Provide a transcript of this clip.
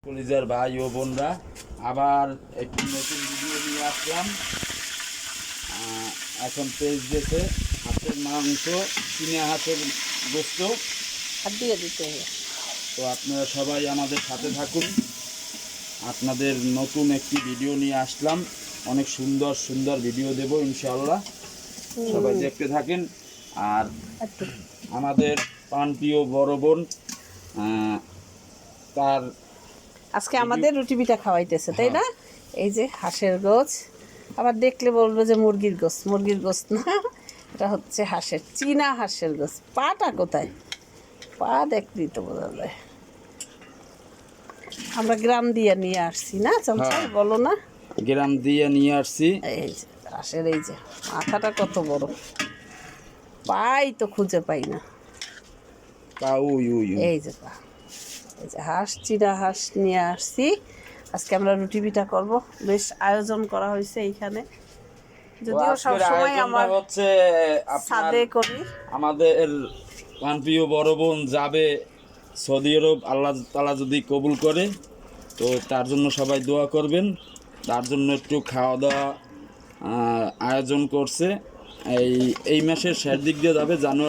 কলিজার ভাই ও বোনরা, আবার একটি নতুন ভিডিও নিয়ে আসলাম। এখন পেজ গেছে হাঁসের মাংস, চীনা হাঁসের গোস্ত। হাত দিয়ে দিতে হবে। তো আপনারা সবাই আমাদের সাথে থাকুন। আপনাদের নতুন একটি ভিডিও নিয়ে আসলাম, অনেক সুন্দর সুন্দর ভিডিও দেব ইনশাআল্লাহ, সবাই দেখতে থাকেন। আর আমাদের প্রাণপ্রিয় বড় বোন তার আজকে আমাদের রুটি পিঠা খাওয়াইতেছে, তাই না? এই যে হাঁসের গোছ, আবার দেখলে বলবো যে মুরগির গোছ। মুরগির গোছ না, এটা হচ্ছে হাঁসের, চীনা হাঁসের গোছ। পাটা কোথায়? পা দেখলেই তো বোঝা যায়। আমরা গ্রাম দিয়ে নিয়ে আসছি না চমচা, বলো না? গ্রাম দিয়ে নিয়ে আসছি। এই যে হাঁসের, এই যে মাথাটা কত বড়, পাই তো খুঁজে পাই না। এই যে পা, এই যে হাঁস, চীনা হাঁস নিয়ে আসছি। আজকে আমরা রুটি পিঠা করব, বেশ আয়োজন করা হয়েছে এইখানে। যদিও সব সময় আমার হচ্ছে ছাদে করি। আমাদের প্রাণপ্রিয় বড় বোন যাবে সৌদি আরব, আল্লাহ তাআলা যদি কবুল করে, তো তার জন্য সবাই দোয়া করবেন। তার জন্য একটু খাওয়া দাওয়া আয়োজন করছে। এই মাসের শেষ দিক দিয়ে যাবে, জানুয়ারি